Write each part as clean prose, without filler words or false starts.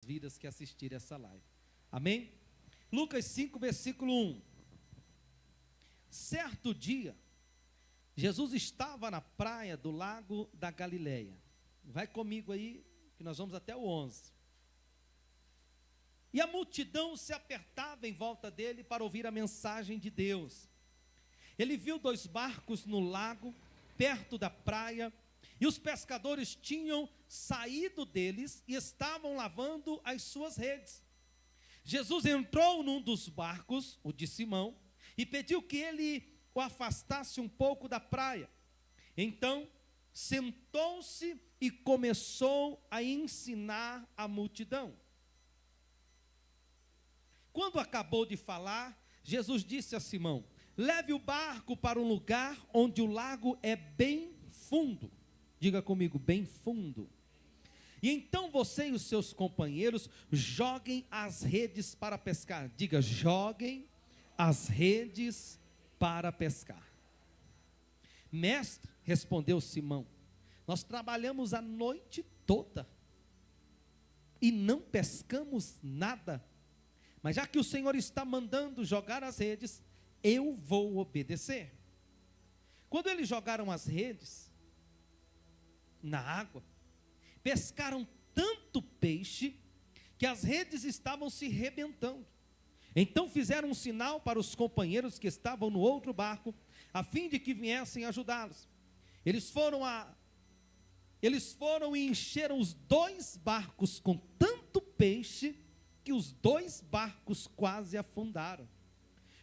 vidas que assistirem essa live. Amém? Lucas 5, versículo 1. Certo dia, Jesus estava na praia do lago da Galileia. Vai comigo aí, que nós vamos até o 11. E a multidão se apertava em volta dele para ouvir a mensagem de Deus. Ele viu 2 barcos no lago, perto da praia, e os pescadores tinham saído deles e estavam lavando as suas redes. Jesus entrou num dos barcos, o de Simão, e pediu que ele o afastasse um pouco da praia. Então, sentou-se e começou a ensinar a multidão. Quando acabou de falar, Jesus disse a Simão: leve o barco para um lugar onde o lago é bem fundo. Diga comigo, bem fundo. E então você e os seus companheiros joguem as redes para pescar. Diga, joguem as redes para pescar. Mestre, respondeu Simão, nós trabalhamos a noite toda e não pescamos nada. Mas já que o Senhor está mandando jogar as redes, eu vou obedecer. Quando eles jogaram as redes na água, pescaram tanto peixe que as redes estavam se rebentando. Então fizeram um sinal para os companheiros que estavam no outro barco, a fim de que viessem ajudá-los. Eles foram e encheram os 2 barcos com tanto peixe que os 2 barcos quase afundaram.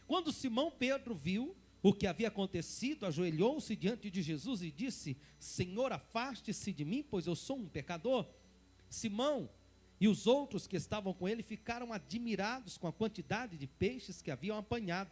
Quando Simão Pedro viu o que havia acontecido, ajoelhou-se diante de Jesus e disse: Senhor, afaste-se de mim, pois eu sou um pecador. Simão e os outros que estavam com ele ficaram admirados com a quantidade de peixes que haviam apanhado.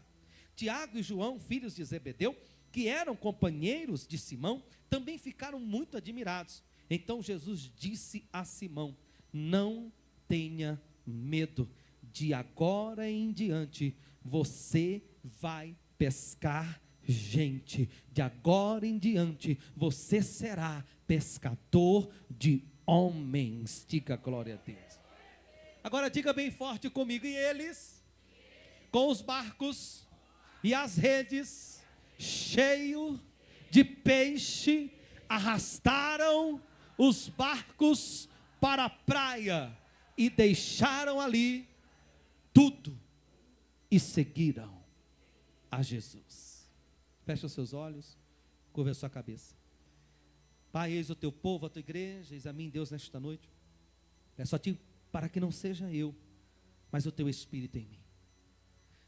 Tiago e João, filhos de Zebedeu, que eram companheiros de Simão, também ficaram muito admirados. Então Jesus disse a Simão: não tenha medo, de agora em diante você vai pescar gente. De agora em diante você será pescador de homens. Diga glória a Deus. Agora diga bem forte comigo: e eles, com os barcos e as redes cheios de peixe, arrastaram os barcos para a praia e deixaram ali tudo e seguiram a Jesus. Fecha os seus olhos, curva a sua cabeça. Pai, eis o teu povo, a tua igreja, eis a mim, Deus, nesta noite. Peço a ti para que não seja eu, mas o teu Espírito em mim.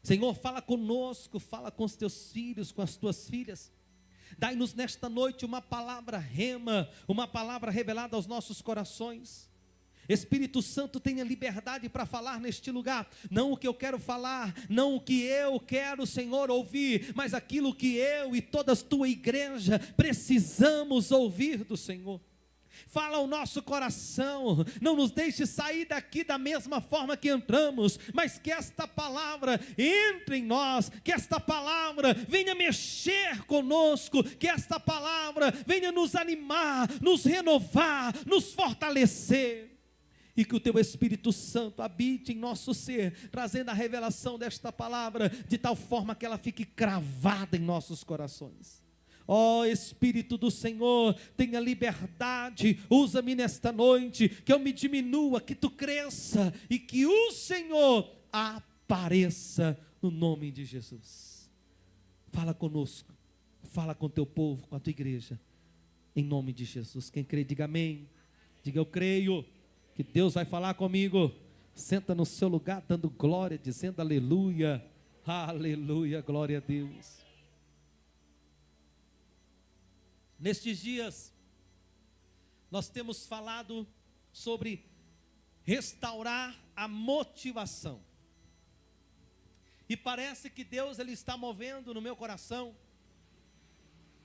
Senhor, fala conosco, fala com os teus filhos, com as tuas filhas. Dai-nos nesta noite uma palavra rema, uma palavra revelada aos nossos corações. Espírito Santo, tenha liberdade para falar neste lugar, não o que eu quero falar, não o que eu quero, Senhor, ouvir, mas aquilo que eu e toda a tua igreja precisamos ouvir do Senhor. Fala ao nosso coração, não nos deixe sair daqui da mesma forma que entramos, mas que esta palavra entre em nós, que esta palavra venha mexer conosco, que esta palavra venha nos animar, nos renovar, nos fortalecer. E que o teu Espírito Santo habite em nosso ser, trazendo a revelação desta palavra, de tal forma que ela fique cravada em nossos corações. Ó Espírito do Senhor, tenha liberdade, usa-me nesta noite, que eu me diminua, que tu cresça, e que o Senhor apareça no nome de Jesus. Fala conosco, fala com teu povo, com a tua igreja, em nome de Jesus. Quem crê, diga amém, diga eu creio, que Deus vai falar comigo. Senta no seu lugar dando glória, dizendo aleluia, aleluia, glória a Deus. Nestes dias, nós temos falado sobre restaurar a motivação. E parece que Deus ele está movendo no meu coração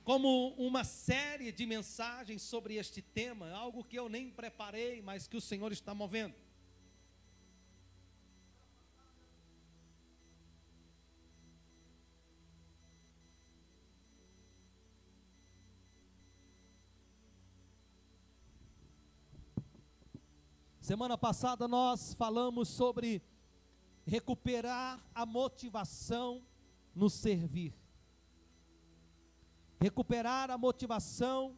como uma série de mensagens sobre este tema, algo que eu nem preparei, mas que o Senhor está movendo. Semana passada nós falamos sobre recuperar a motivação no servir. Recuperar a motivação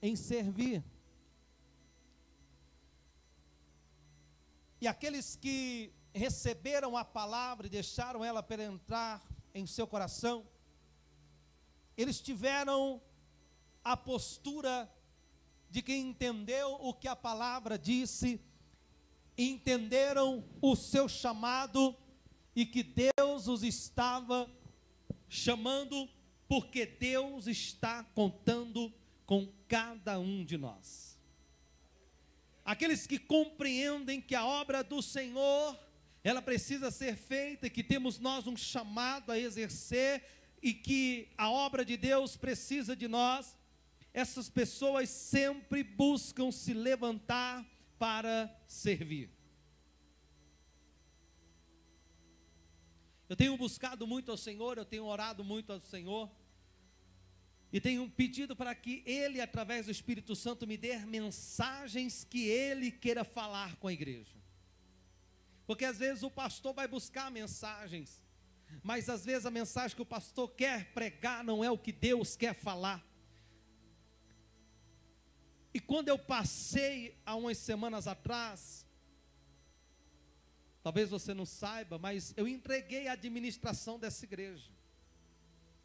em servir. E aqueles que receberam a palavra e deixaram ela penetrar em seu coração, eles tiveram a postura de quem entendeu o que a palavra disse, entenderam o seu chamado e que Deus os estava chamando, porque Deus está contando com cada um de nós. Aqueles que compreendem que a obra do Senhor, ela precisa ser feita, e que temos nós um chamado a exercer, e que a obra de Deus precisa de nós, essas pessoas sempre buscam se levantar para servir. Eu tenho buscado muito ao Senhor, eu tenho orado muito ao Senhor, e tenho pedido para que Ele, através do Espírito Santo, me dê mensagens que Ele queira falar com a igreja. Porque às vezes o pastor vai buscar mensagens, mas às vezes a mensagem que o pastor quer pregar não é o que Deus quer falar. E quando eu passei há umas semanas atrás, talvez você não saiba, mas eu entreguei a administração dessa igreja.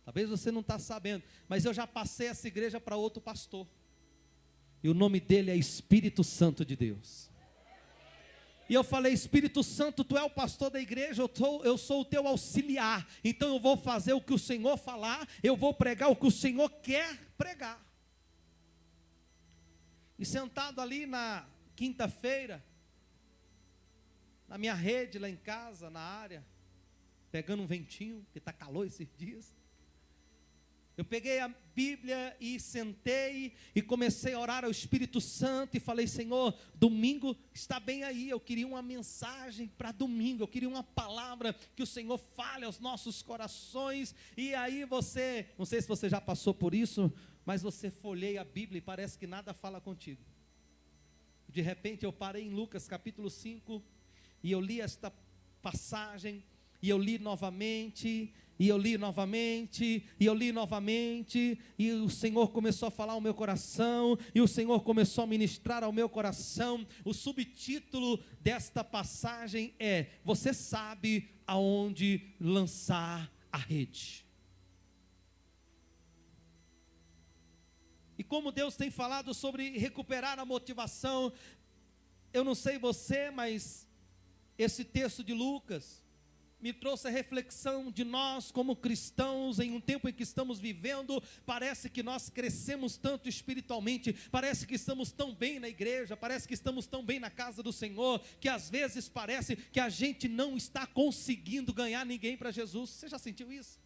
Talvez você não está sabendo, mas eu já passei essa igreja para outro pastor. E o nome dele é Espírito Santo de Deus. E eu falei: Espírito Santo, tu é o pastor da igreja, eu sou o teu auxiliar. Então eu vou fazer o que o Senhor falar, eu vou pregar o que o Senhor quer pregar. E sentado ali na quinta-feira, na minha rede lá em casa, na área, pegando um ventinho, porque está calor esses dias, eu peguei a Bíblia e sentei e comecei a orar ao Espírito Santo e falei: Senhor, domingo está bem aí, eu queria uma mensagem para domingo, eu queria uma palavra que o Senhor fale aos nossos corações. E aí você, não sei se você já passou por isso, mas você folheia a Bíblia e parece que nada fala contigo. De repente eu parei em Lucas capítulo 5 e eu li esta passagem, e eu li novamente, e eu li novamente, e eu li novamente, e o Senhor começou a falar ao meu coração, e o Senhor começou a ministrar ao meu coração. O subtítulo desta passagem é: você sabe aonde lançar a rede. E como Deus tem falado sobre recuperar a motivação, eu não sei você, mas esse texto de Lucas me trouxe a reflexão de nós como cristãos, em um tempo em que estamos vivendo. Parece que nós crescemos tanto espiritualmente, parece que estamos tão bem na igreja, parece que estamos tão bem na casa do Senhor, que às vezes parece que a gente não está conseguindo ganhar ninguém para Jesus. Você já sentiu isso?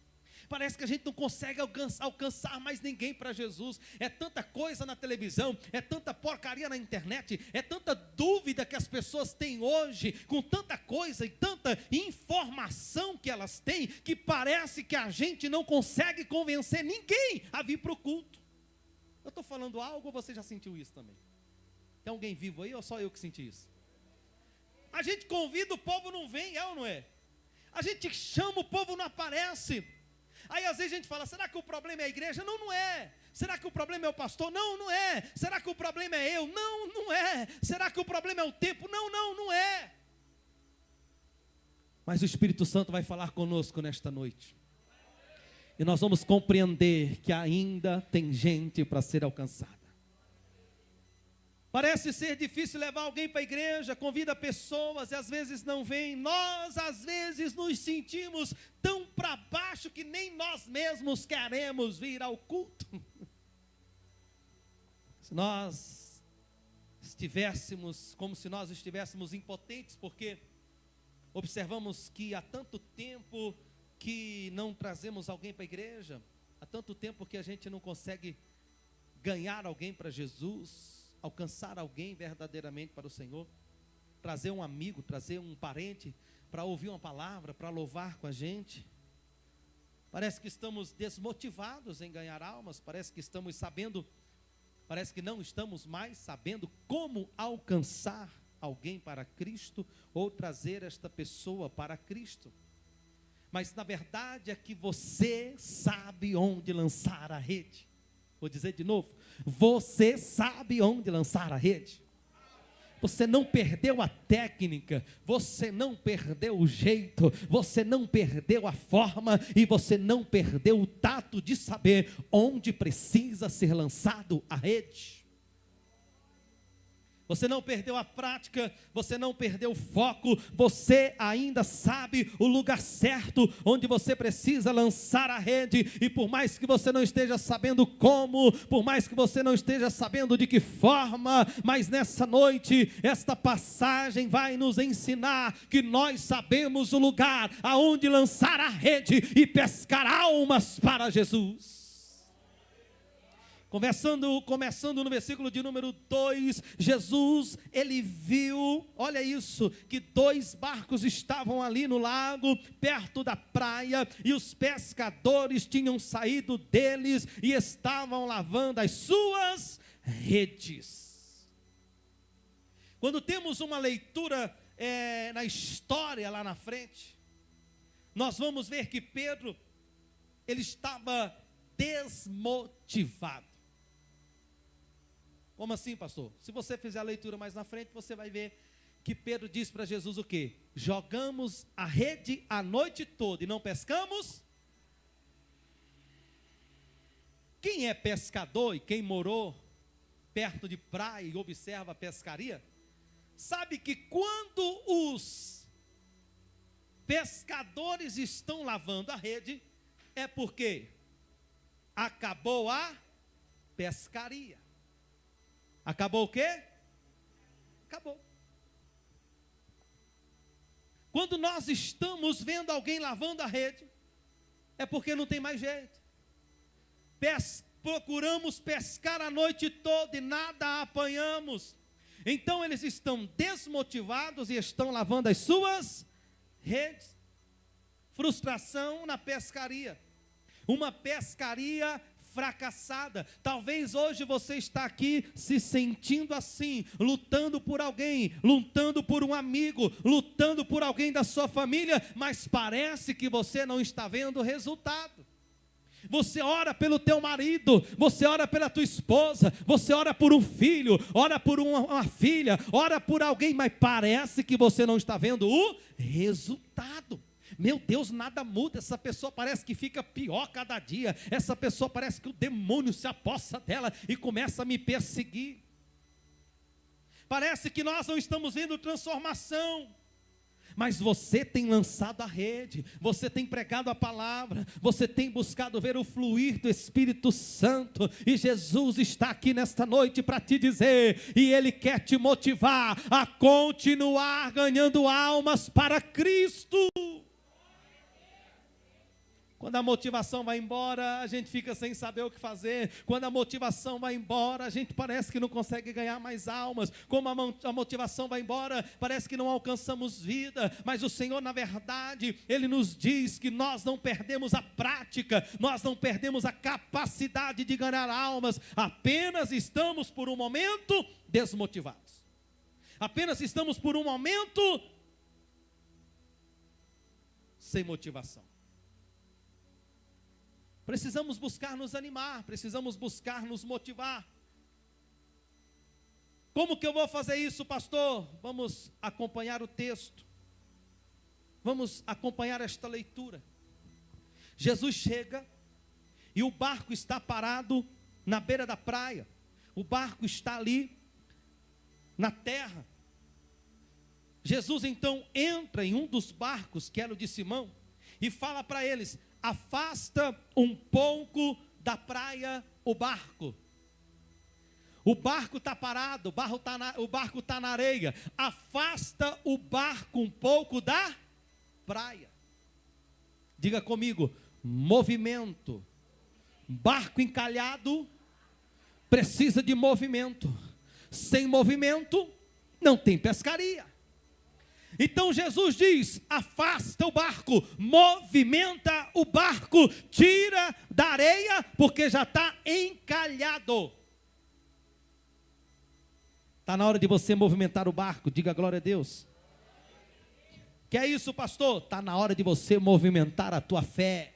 Parece que a gente não consegue alcançar mais ninguém para Jesus. É tanta coisa na televisão, é tanta porcaria na internet, é tanta dúvida que as pessoas têm hoje, com tanta coisa e tanta informação que elas têm, que parece que a gente não consegue convencer ninguém a vir para o culto. Eu estou falando algo ou você já sentiu isso também? Tem alguém vivo aí ou só eu que senti isso? A gente convida, o povo não vem, é ou não é? A gente chama, o povo não aparece. Aí às vezes a gente fala: será que o problema é a igreja? Não, não é. Será que o problema é o pastor? Não, não é. Será que o problema é eu? Não, não é. Será que o problema é o tempo? Não, não, não é. Mas o Espírito Santo vai falar conosco nesta noite. E nós vamos compreender que ainda tem gente para ser alcançada. Parece ser difícil levar alguém para a igreja, convida pessoas e às vezes não vem. Nós às vezes nos sentimos tão para baixo que nem nós mesmos queremos vir ao culto. Se nós estivéssemos, como se nós estivéssemos impotentes, porque observamos que há tanto tempo que não trazemos alguém para a igreja, há tanto tempo que a gente não consegue ganhar alguém para Jesus, alcançar alguém verdadeiramente para o Senhor, trazer um amigo, trazer um parente para ouvir uma palavra, para louvar com a gente. Parece que estamos desmotivados em ganhar almas, parece que não estamos mais sabendo como alcançar alguém para Cristo ou trazer esta pessoa para Cristo. Mas na verdade é que você sabe onde lançar a rede. Vou dizer de novo, você sabe onde lançar a rede. Você não perdeu a técnica, você não perdeu o jeito, você não perdeu a forma e você não perdeu o tato de saber onde precisa ser lançado a rede. Você não perdeu a prática, você não perdeu o foco, você ainda sabe o lugar certo onde você precisa lançar a rede, e por mais que você não esteja sabendo como, por mais que você não esteja sabendo de que forma, mas nessa noite, esta passagem vai nos ensinar que nós sabemos o lugar aonde lançar a rede e pescar almas para Jesus. Começando no versículo de número 2, Jesus, ele viu, olha isso, que 2 barcos estavam ali no lago, perto da praia, e os pescadores tinham saído deles e estavam lavando as suas redes. Quando temos uma leitura na história lá na frente, nós vamos ver que Pedro, ele estava desmotivado. Como assim, pastor? Se você fizer a leitura mais na frente, você vai ver que Pedro diz para Jesus o quê? Jogamos a rede a noite toda e não pescamos? Quem é pescador e quem morou perto de praia e observa a pescaria, sabe que quando os pescadores estão lavando a rede, é porque acabou a pescaria. Acabou o quê? Acabou. Quando nós estamos vendo alguém lavando a rede, é porque não tem mais jeito. Procuramos pescar a noite toda e nada apanhamos. Então eles estão desmotivados e estão lavando as suas redes. Frustração na pescaria. Uma pescaria fracassada. Talvez hoje você está aqui se sentindo assim, lutando por alguém, lutando por um amigo, lutando por alguém da sua família, mas parece que você não está vendo o resultado. Você ora pelo teu marido, você ora pela tua esposa, você ora por um filho, ora por uma filha, ora por alguém, mas parece que você não está vendo o resultado. Meu Deus, nada muda, essa pessoa parece que fica pior cada dia, essa pessoa parece que o demônio se apossa dela e começa a me perseguir. Parece que nós não estamos vendo transformação. Mas você tem lançado a rede, você tem pregado a palavra, você tem buscado ver o fluir do Espírito Santo, e Jesus está aqui nesta noite para te dizer, e Ele quer te motivar a continuar ganhando almas para Cristo. Quando a motivação vai embora, a gente fica sem saber o que fazer. Quando a motivação vai embora, a gente parece que não consegue ganhar mais almas. Como a motivação vai embora, parece que não alcançamos vida. Mas o Senhor, na verdade, Ele nos diz que nós não perdemos a prática, nós não perdemos a capacidade de ganhar almas. Apenas estamos por um momento desmotivados. Apenas estamos por um momento sem motivação. Precisamos buscar nos animar, precisamos buscar nos motivar. Como que eu vou fazer isso, pastor? Vamos acompanhar o texto. Vamos acompanhar esta leitura. Jesus chega e o barco está parado na beira da praia. O barco está ali na terra. Jesus então entra em um dos barcos, que era o de Simão, e fala para eles: afasta um pouco da praia o barco. O barco está parado, o barco está na areia. Afasta o barco um pouco da praia. Diga comigo: movimento. Barco encalhado precisa de movimento. Sem movimento não tem pescaria. Então Jesus diz: afasta o barco, movimenta o barco, tira da areia, porque já está encalhado. Está na hora de você movimentar o barco, diga glória a Deus. Que é isso, pastor? Está na hora de você movimentar a tua fé.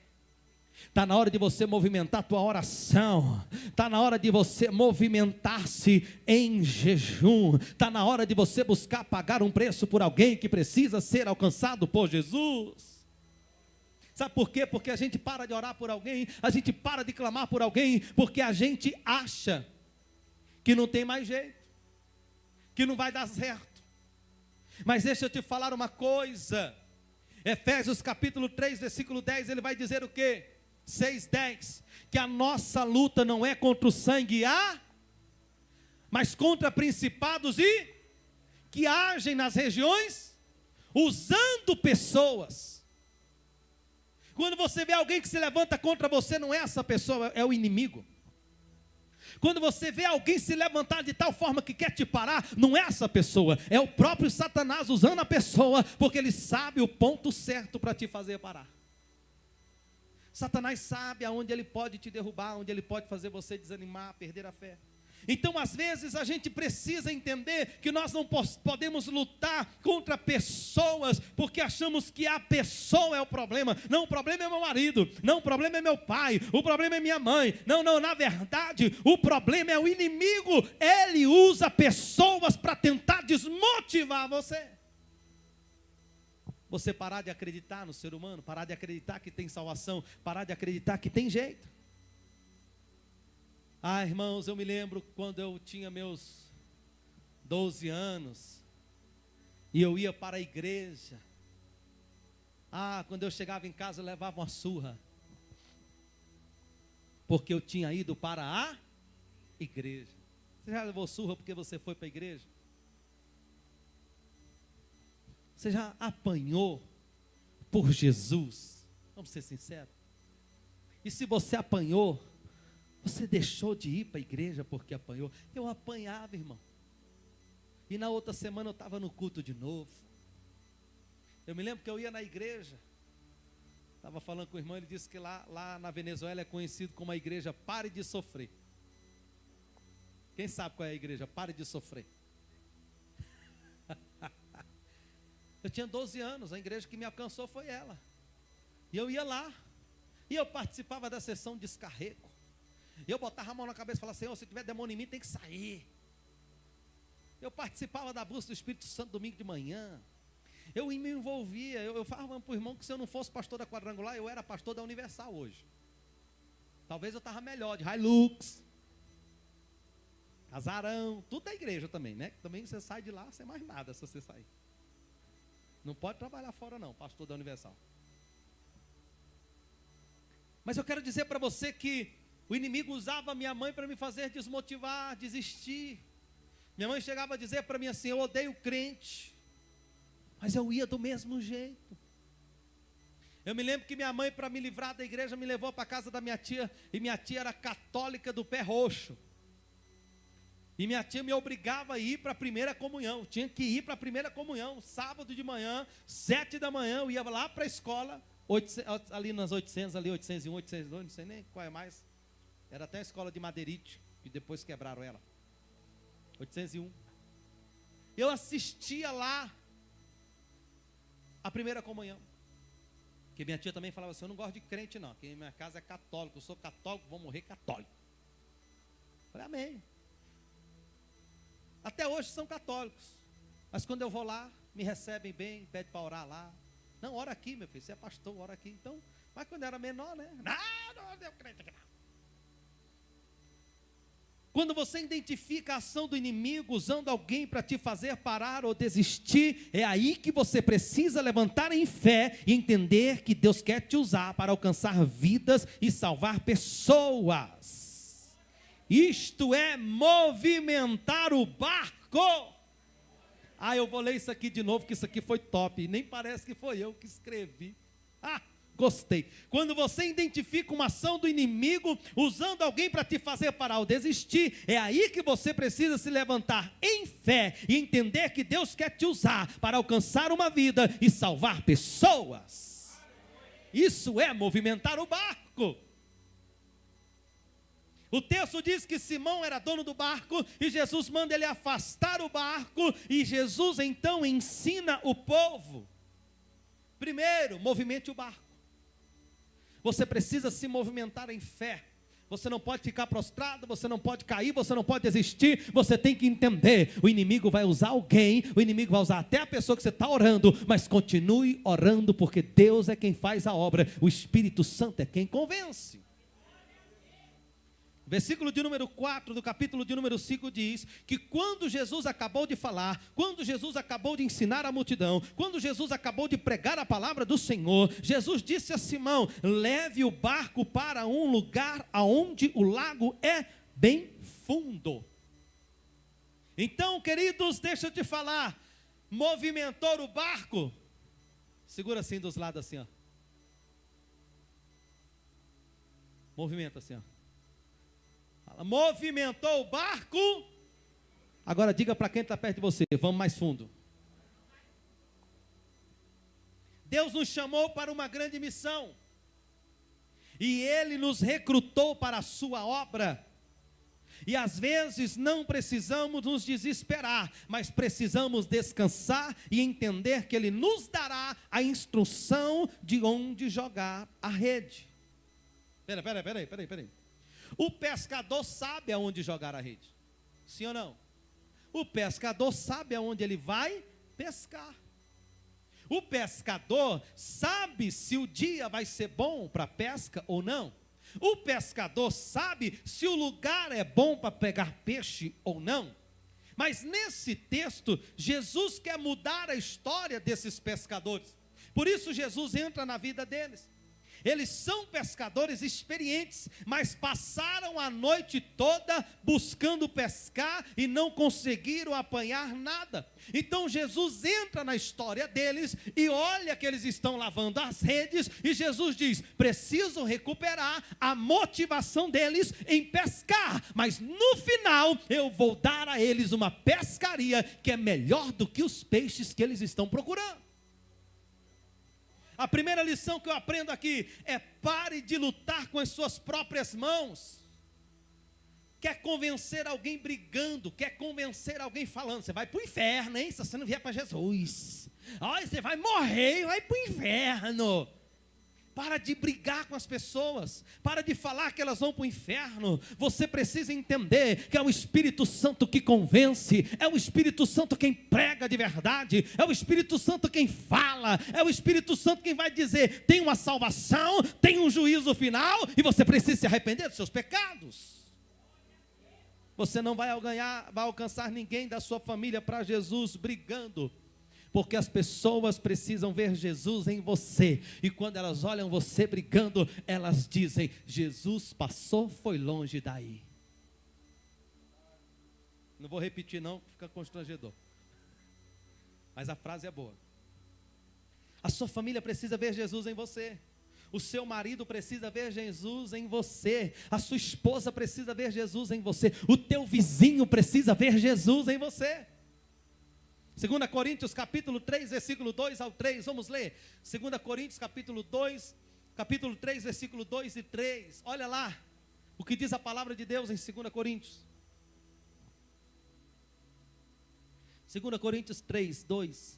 Está na hora de você movimentar a tua oração. Está na hora de você movimentar-se em jejum. Está na hora de você buscar pagar um preço por alguém que precisa ser alcançado por Jesus. Sabe por quê? Porque a gente para de orar por alguém, a gente para de clamar por alguém, porque a gente acha que não tem mais jeito, que não vai dar certo. Mas deixa eu te falar uma coisa. Efésios capítulo 3, versículo 10, ele vai dizer o quê? 6:10, que a nossa luta não é contra o sangue e mas contra principados e que agem nas regiões, usando pessoas. Quando você vê alguém que se levanta contra você, não é essa pessoa, é o inimigo. Quando você vê alguém se levantar de tal forma que quer te parar, não é essa pessoa, é o próprio Satanás usando a pessoa, porque ele sabe o ponto certo para te fazer parar. Satanás sabe aonde ele pode te derrubar, onde ele pode fazer você desanimar, perder a fé. Então, às vezes, a gente precisa entender que nós não podemos lutar contra pessoas, porque achamos que a pessoa é o problema. Não, o problema é meu marido. Não, o problema é meu pai. O problema é minha mãe. Não, na verdade, o problema é o inimigo. Ele usa pessoas para tentar desmotivar você. Você parar de acreditar no ser humano, parar de acreditar que tem salvação, parar de acreditar que tem jeito. Irmãos, eu me lembro quando eu tinha meus 12 anos, e eu ia para a igreja. Quando eu chegava em casa eu levava uma surra, porque eu tinha ido para a igreja. Você já levou surra porque você foi para a igreja? Você já apanhou por Jesus? Vamos ser sinceros. E se você apanhou, você deixou de ir para a igreja porque apanhou? Eu apanhava, irmão. E na outra semana eu estava no culto de novo. Eu me lembro que eu ia na igreja. Estava falando com o irmão, ele disse que lá na Venezuela é conhecido como a igreja Pare de Sofrer. Quem sabe qual é a igreja? Pare de Sofrer. Eu tinha 12 anos, a igreja que me alcançou foi ela. E eu ia lá, e eu participava da sessão de descarrego. E eu botava a mão na cabeça e falava: Senhor, se tiver demônio em mim, tem que sair. Eu participava da busca do Espírito Santo domingo de manhã. Eu me envolvia, eu falava para o irmão que se eu não fosse pastor da Quadrangular, eu era pastor da Universal hoje. Talvez eu estava melhor, de Hilux, Casarão, tudo da igreja também, né? Também você sai de lá, sem mais nada se você sair. Não pode trabalhar fora não, pastor da Universal. Mas eu quero dizer para você que o inimigo usava minha mãe para me fazer desmotivar, desistir. Minha mãe chegava a dizer para mim assim: eu odeio crente, mas eu ia do mesmo jeito. Eu me lembro que minha mãe, para me livrar da igreja, me levou para a casa da minha tia, e minha tia era católica do pé roxo. E minha tia me obrigava a ir para a primeira comunhão. Tinha que ir para a primeira comunhão, sábado de manhã, 7 da manhã, eu ia lá para a escola, ali nas 800, ali 801, 802, não sei nem qual é mais. Era até a escola de Madeirite, que depois quebraram ela. 801. Eu assistia lá a primeira comunhão. Porque minha tia também falava assim: eu não gosto de crente não, porque minha casa é católica, eu sou católico, vou morrer católico. Eu falei: amém. Até hoje são católicos, mas quando eu vou lá, me recebem bem, pedem para orar lá. Não, ora aqui, meu filho, você é pastor, ora aqui. Então, mas quando eu era menor, né? Não deu crente aqui não. Quando você identifica a ação do inimigo usando alguém para te fazer parar ou desistir, é aí que você precisa levantar em fé e entender que Deus quer te usar para alcançar vidas e salvar pessoas. Isto é movimentar o barco. Eu vou ler isso aqui de novo, que isso aqui foi top. Nem parece que foi eu que escrevi. Gostei. Quando você identifica uma ação do inimigo, usando alguém para te fazer parar ou desistir, é aí que você precisa se levantar em fé e entender que Deus quer te usar para alcançar uma vida e salvar pessoas. Isso é movimentar o barco. O texto diz que Simão era dono do barco e Jesus manda ele afastar o barco e Jesus então ensina o povo. Primeiro, movimente o barco. Você precisa se movimentar em fé. Você não pode ficar prostrado, você não pode cair, você não pode desistir. Você tem que entender, o inimigo vai usar alguém, o inimigo vai usar até a pessoa que você está orando, mas continue orando, porque Deus é quem faz a obra, o Espírito Santo é quem convence. Versículo de número 4 do capítulo de número 5 diz que quando Jesus acabou de falar, quando Jesus acabou de ensinar a multidão, quando Jesus acabou de pregar a palavra do Senhor, Jesus disse a Simão: leve o barco para um lugar aonde o lago é bem fundo. Então, queridos, deixa eu te falar, movimentou o barco, segura assim dos lados assim, ó. Movimenta assim, ó. Movimentou o barco. Agora diga para quem está perto de você: vamos mais fundo. Deus nos chamou para uma grande missão e Ele nos recrutou para a sua obra. E às vezes não precisamos nos desesperar, mas precisamos descansar e entender que Ele nos dará a instrução de onde jogar a rede. Peraí. O pescador sabe aonde jogar a rede, sim ou não? O pescador sabe aonde ele vai pescar. O pescador sabe se o dia vai ser bom para pesca ou não. O pescador sabe se o lugar é bom para pegar peixe ou não. Mas nesse texto, Jesus quer mudar a história desses pescadores. Por isso Jesus entra na vida deles. Eles são pescadores experientes, mas passaram a noite toda buscando pescar e não conseguiram apanhar nada. Então Jesus entra na história deles e olha que eles estão lavando as redes e Jesus diz: preciso recuperar a motivação deles em pescar, mas no final eu vou dar a eles uma pescaria que é melhor do que os peixes que eles estão procurando. A primeira lição que eu aprendo aqui é: pare de lutar com as suas próprias mãos. Quer convencer alguém brigando, quer convencer alguém falando: você vai para o inferno, hein, se você não vier para Jesus. Olha, você vai morrer e vai para o inferno. Para de brigar com as pessoas, para de falar que elas vão para o inferno. Você precisa entender que é o Espírito Santo que convence, é o Espírito Santo quem prega de verdade, é o Espírito Santo quem fala, é o Espírito Santo quem vai dizer: tem uma salvação, tem um juízo final e você precisa se arrepender dos seus pecados. Você não vai alcançar ninguém da sua família para Jesus brigando, porque as pessoas precisam ver Jesus em você. E quando elas olham você brigando, elas dizem: Jesus passou, foi longe daí. Não vou repetir não, fica constrangedor. Mas a frase é boa. A sua família precisa ver Jesus em você. O seu marido precisa ver Jesus em você. A sua esposa precisa ver Jesus em você. O teu vizinho precisa ver Jesus em você. 2 Coríntios capítulo 3, versículo 2 ao 3, vamos ler. 2 Coríntios capítulo 3, versículo 2 e 3. Olha lá o que diz a palavra de Deus em 2 Coríntios. 2 Coríntios 3, 2.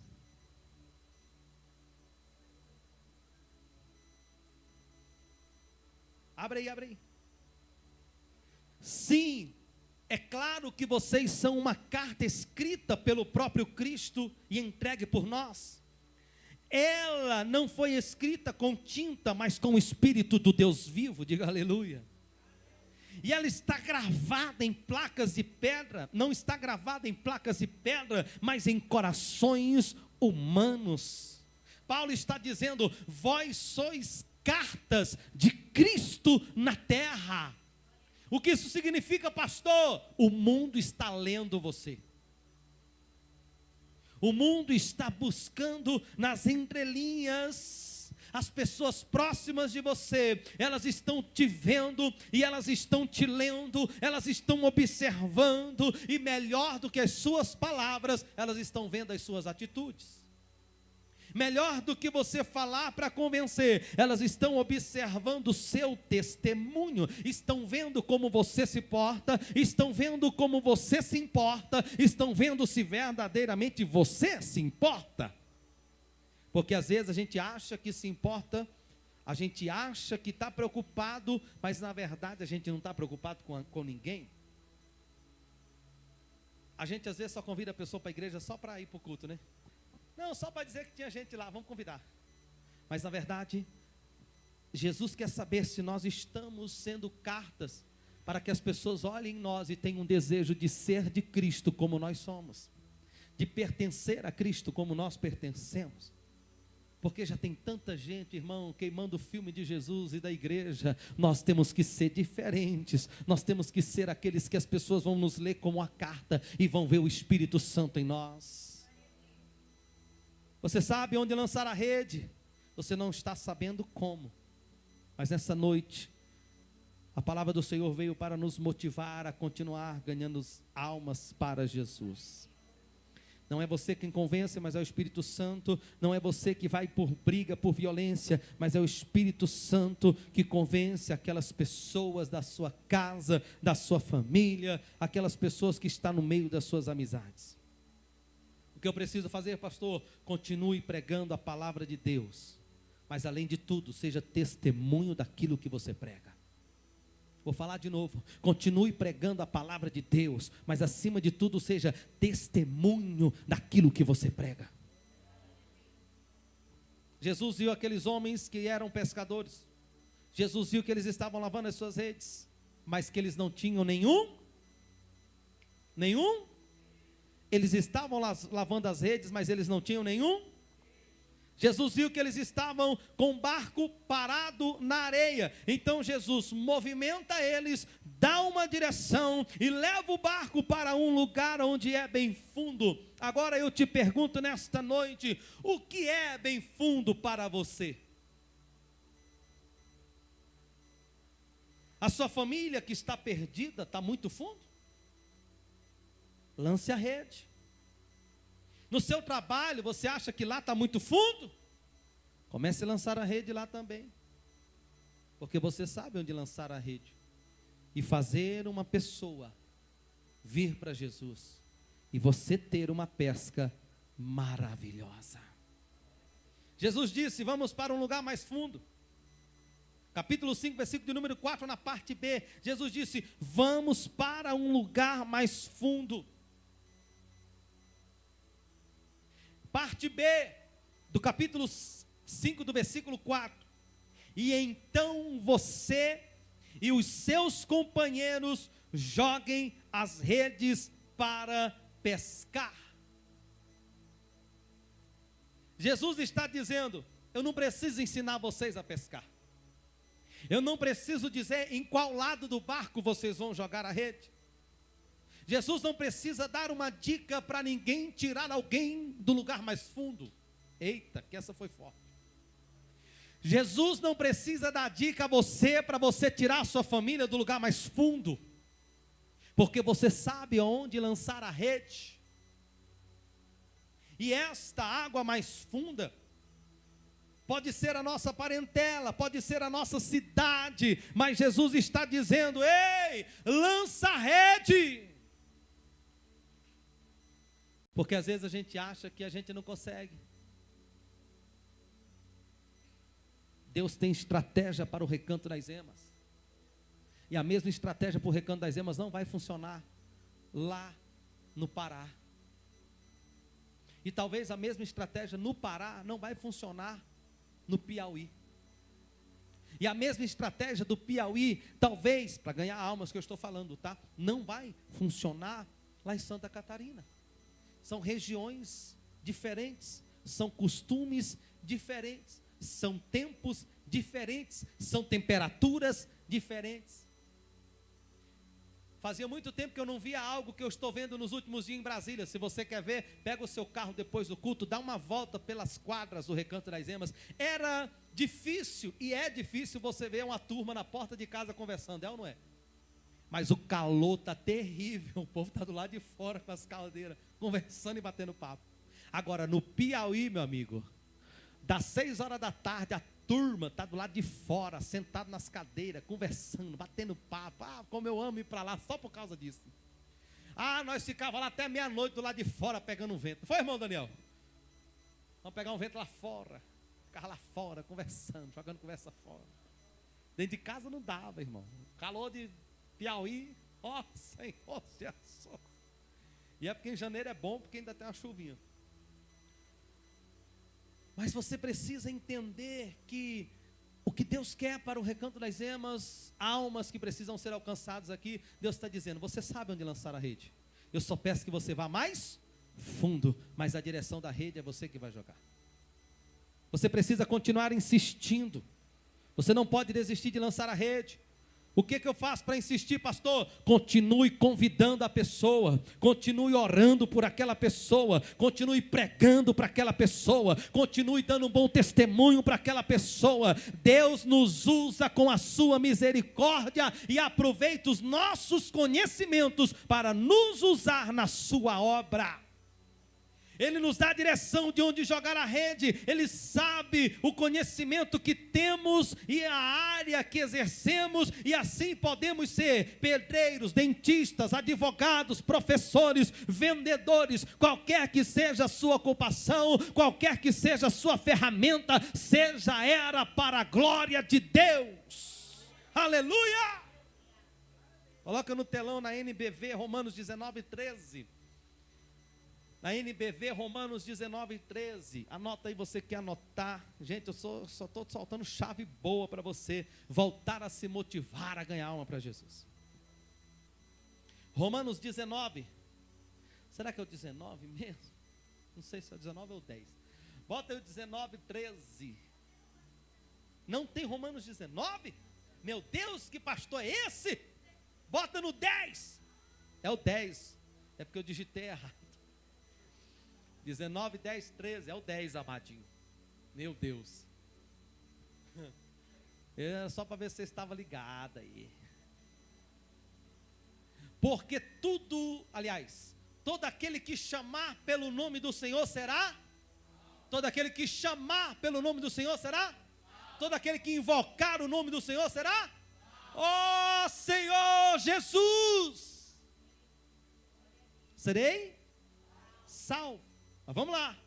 Abre aí. Sim, é claro que vocês são uma carta escrita pelo próprio Cristo e entregue por nós. Ela não foi escrita com tinta, mas com o Espírito do Deus vivo, diga aleluia. E ela está gravada em placas de pedra, não está gravada em placas de pedra, mas em corações humanos. Paulo está dizendo: vós sois cartas de Cristo na terra. O que isso significa, pastor? O mundo está lendo você. O mundo está buscando nas entrelinhas. As pessoas próximas de você, elas estão te vendo e elas estão te lendo, elas estão observando, e melhor do que as suas palavras, elas estão vendo as suas atitudes. melhor do que você falar para convencer, elas estão observando o seu testemunho, estão vendo como você se porta, estão vendo como você se importa, estão vendo se verdadeiramente você se importa. Porque às vezes a gente acha que se importa, a gente acha que está preocupado, mas na verdade a gente não está preocupado com ninguém. A gente às vezes só convida a pessoa para a igreja só para ir para o culto, né? Não, só para dizer que tinha gente lá, vamos convidar. Mas na verdade, Jesus quer saber se nós estamos sendo cartas para que as pessoas olhem em nós e tenham um desejo de ser de Cristo como nós somos, de pertencer a Cristo como nós pertencemos. Porque já tem tanta gente, irmão, queimando o filme de Jesus e da igreja. Nós temos que ser diferentes. Nós temos que ser aqueles que as pessoas vão nos ler como a carta e vão ver o Espírito Santo em nós. Você sabe onde lançar a rede? Você não está sabendo como. Mas nessa noite, a palavra do Senhor veio para nos motivar a continuar ganhando almas para Jesus. Não é você quem convence, mas é o Espírito Santo. Não é você que vai por briga, por violência, mas é o Espírito Santo que convence aquelas pessoas da sua casa, da sua família, aquelas pessoas que estão no meio das suas amizades. O que eu preciso fazer, pastor? Continue pregando a palavra de Deus, mas além de tudo, seja testemunho daquilo que você prega. Vou falar de novo, continue pregando a palavra de Deus, mas acima de tudo seja testemunho daquilo que você prega. Jesus viu aqueles homens que eram pescadores, Jesus viu que eles estavam lavando as suas redes, mas que eles não tinham nenhum, eles estavam lavando as redes, mas eles não tinham nenhum. Jesus viu que eles estavam com o barco parado na areia. Então Jesus movimenta eles, dá uma direção e leva o barco para um lugar onde é bem fundo. Agora eu te pergunto nesta noite, o que é bem fundo para você? A sua família que está perdida está muito fundo? Lance a rede. No seu trabalho, você acha que lá está muito fundo? Comece a lançar a rede lá também. Porque você sabe onde lançar a rede. E fazer uma pessoa vir para Jesus. E você ter uma pesca maravilhosa. Jesus disse, vamos para um lugar mais fundo. Capítulo 5, versículo de número 4, na parte B. Jesus disse, vamos para um lugar mais fundo. Parte B, do capítulo 5, do versículo 4. E então você e os seus companheiros joguem as redes para pescar. Jesus está dizendo, eu não preciso ensinar vocês a pescar. Eu não preciso dizer em qual lado do barco vocês vão jogar a rede. Jesus não precisa dar uma dica para ninguém tirar alguém do lugar mais fundo. Eita, que essa foi forte. Jesus não precisa dar dica a você para você tirar a sua família do lugar mais fundo. Porque você sabe aonde lançar a rede. E esta água mais funda pode ser a nossa parentela, pode ser a nossa cidade, mas Jesus está dizendo, ei, lança a rede. Porque às vezes a gente acha que a gente não consegue. Deus tem estratégia para o Recanto das Emas. E a mesma estratégia para o Recanto das Emas não vai funcionar lá no Pará. E talvez a mesma estratégia no Pará não vai funcionar no Piauí. E a mesma estratégia do Piauí, talvez, para ganhar almas que eu estou falando, tá? Não vai funcionar lá em Santa Catarina. São regiões diferentes, são costumes diferentes, são tempos diferentes, são temperaturas diferentes. Fazia muito tempo que eu não via algo que eu estou vendo nos últimos dias em Brasília. Se você quer ver, pega o seu carro depois do culto, dá uma volta pelas quadras do Recanto das Emas. Era difícil, e é difícil você ver uma turma na porta de casa conversando, é ou não é? Mas o calor está terrível, o povo está do lado de fora com as caldeiras, conversando e batendo papo. Agora no Piauí, meu amigo, Das 6 horas da tarde, a turma está do lado de fora, sentado nas cadeiras, conversando, batendo papo. Ah, como eu amo ir para lá só por causa disso. Ah, nós ficávamos lá até meia-noite do lado de fora pegando um vento. Foi, irmão Daniel? Vamos pegar um vento lá fora. Ficava lá fora, conversando, jogando conversa fora. Dentro de casa não dava, irmão. Calor de Piauí, ó, Senhor Jesus. E é porque em janeiro é bom, porque ainda tem uma chuvinha. Mas você precisa entender que o que Deus quer para o Recanto das Emas, almas que precisam ser alcançadas aqui, Deus está dizendo, você sabe onde lançar a rede. Eu só peço que você vá mais fundo, mas a direção da rede é você que vai jogar. Você precisa continuar insistindo. Você não pode desistir de lançar a rede. O que eu faço para insistir, pastor? Continue convidando a pessoa, continue orando por aquela pessoa, continue pregando para aquela pessoa, continue dando um bom testemunho para aquela pessoa. Deus nos usa com a sua misericórdia e aproveita os nossos conhecimentos para nos usar na sua obra. Ele nos dá a direção de onde jogar a rede. Ele sabe o conhecimento que temos e a área que exercemos, e assim podemos ser pedreiros, dentistas, advogados, professores, vendedores, qualquer que seja a sua ocupação, qualquer que seja a sua ferramenta, seja ela para a glória de Deus. Aleluia! Coloca no telão na NBV, Romanos 19:13. Na NBV, Romanos 19:13. Anota aí, você quer anotar. Gente, eu só estou soltando chave boa para você voltar a se motivar a ganhar alma para Jesus. Romanos 19. Será que é o 19 mesmo? Não sei se é o 19 ou o 10. Bota aí o 19:13. Não tem Romanos 19? Meu Deus, que pastor é esse? Bota no 10. É o 10. É porque eu digitei errado. 19, 10, 13, é o 10, amadinho. Meu Deus. É só para ver se você estava ligado aí. Porque tudo, aliás, todo aquele que chamar pelo nome do Senhor será? Todo aquele que chamar pelo nome do Senhor será? Todo aquele que invocar o nome do Senhor será? Ó Senhor Jesus! Serei salvo. Mas vamos lá,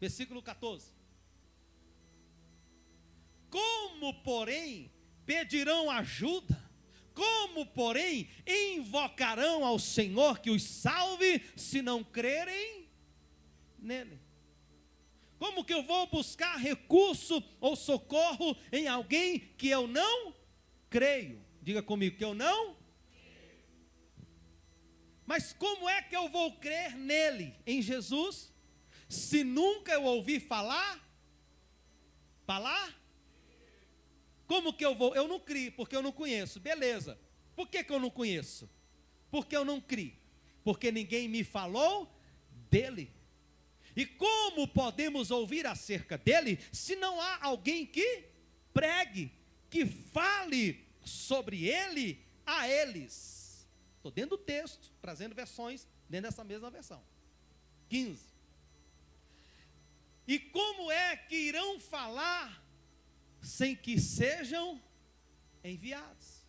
versículo 14. Como, porém, pedirão ajuda? Como, porém, invocarão ao Senhor que os salve, se não crerem nele? Como que eu vou buscar recurso ou socorro em alguém que eu não creio? Diga comigo, que eu não? Mas como é que eu vou crer nele, em Jesus, se nunca eu ouvi falar? Como que eu vou? Eu não crio, porque eu não conheço. Beleza. Por que eu não conheço? Porque eu não crio. Porque ninguém me falou dele. E como podemos ouvir acerca dele, se não há alguém que pregue, que fale sobre ele a eles? Estou dentro do texto, trazendo versões dentro dessa mesma versão. 15. E como é que irão falar sem que sejam enviados?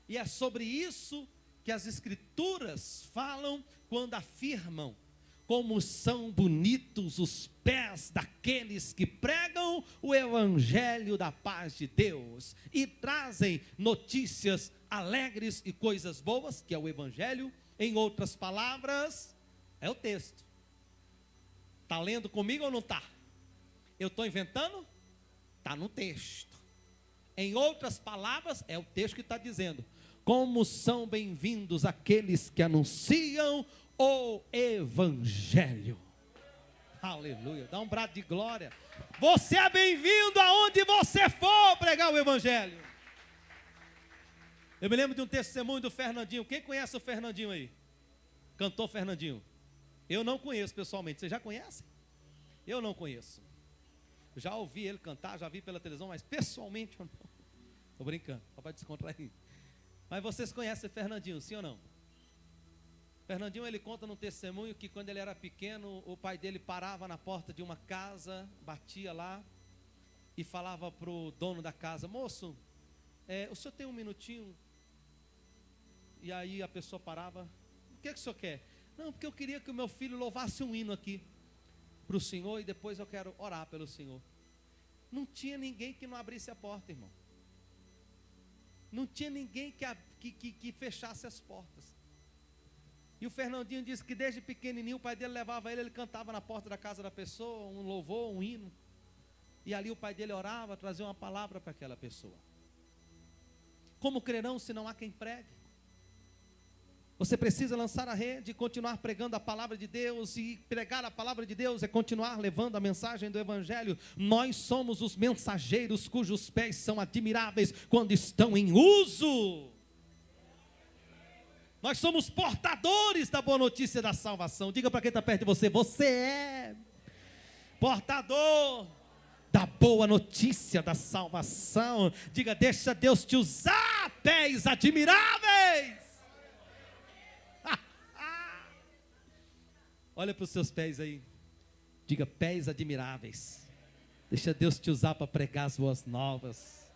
E é sobre isso que as Escrituras falam quando afirmam como são bonitos os pés daqueles que pregam o Evangelho da paz de Deus e trazem notícias alegres e coisas boas, que é o Evangelho. Em outras palavras, é o texto. Está lendo comigo ou não está? Eu estou inventando? Está no texto. Em outras palavras, é o texto que está dizendo: como são bem-vindos aqueles que anunciam o Evangelho. Aleluia, dá um brado de glória. Você é bem-vindo aonde você for pregar o Evangelho. Eu me lembro de um testemunho do Fernandinho. Quem conhece o Fernandinho aí? Cantor Fernandinho. Eu não conheço pessoalmente. Vocês já conhecem? Eu não conheço. Já ouvi ele cantar, já vi pela televisão, mas pessoalmente eu não. Estou brincando, só para descontrair. Mas vocês conhecem o Fernandinho, sim ou não? Fernandinho, ele conta num testemunho que quando ele era pequeno, o pai dele parava na porta de uma casa, batia lá e falava para o dono da casa: moço, o senhor tem um minutinho? E aí a pessoa parava: o que o senhor quer? Não, porque eu queria que o meu filho louvasse um hino aqui para o senhor e depois eu quero orar pelo senhor. Não tinha ninguém que não abrisse a porta, irmão. Não tinha ninguém que fechasse as portas. E o Fernandinho disse que desde pequenininho o pai dele levava ele cantava na porta da casa da pessoa, um louvor, um hino. E ali o pai dele orava, trazia uma palavra para aquela pessoa. Como crerão se não há quem pregue? Você precisa lançar a rede, continuar pregando a palavra de Deus, e pregar a palavra de Deus é continuar levando a mensagem do Evangelho. Nós somos os mensageiros cujos pés são admiráveis quando estão em uso. Nós somos portadores da boa notícia da salvação. Diga para quem está perto de você: você é portador da boa notícia da salvação. Diga: deixa Deus te usar, pés admiráveis. Olha para os seus pés aí. Diga: pés admiráveis. Deixa Deus te usar para pregar as boas novas.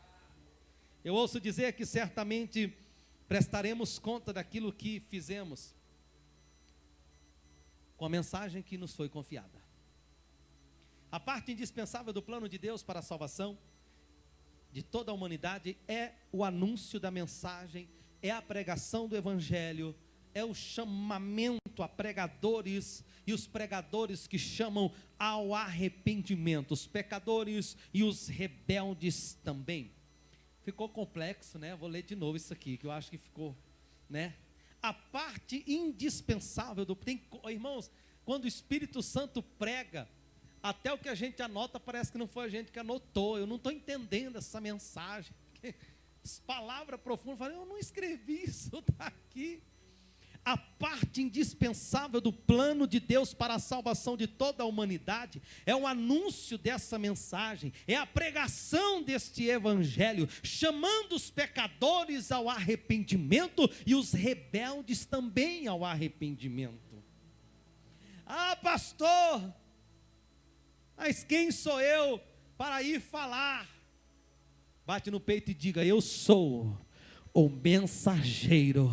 Eu ouço dizer que certamente prestaremos conta daquilo que fizemos com a mensagem que nos foi confiada. A parte indispensável do plano de Deus para a salvação de toda a humanidade é o anúncio da mensagem, é a pregação do Evangelho, é o chamamento a pregadores, e os pregadores que chamam ao arrependimento, os pecadores e os rebeldes também. Ficou complexo, né? Vou ler de novo isso aqui, que eu acho que ficou, né? A parte indispensável irmãos, quando o Espírito Santo prega, até o que a gente anota parece que não foi a gente que anotou. Eu não estou entendendo essa mensagem. As palavras profundas, eu falei: eu não escrevi isso, está aqui. A parte indispensável do plano de Deus para a salvação de toda a humanidade é o anúncio dessa mensagem, é a pregação deste Evangelho, chamando os pecadores ao arrependimento e os rebeldes também ao arrependimento. Ah, pastor, mas quem sou eu para ir falar? Bate no peito e diga: eu sou o mensageiro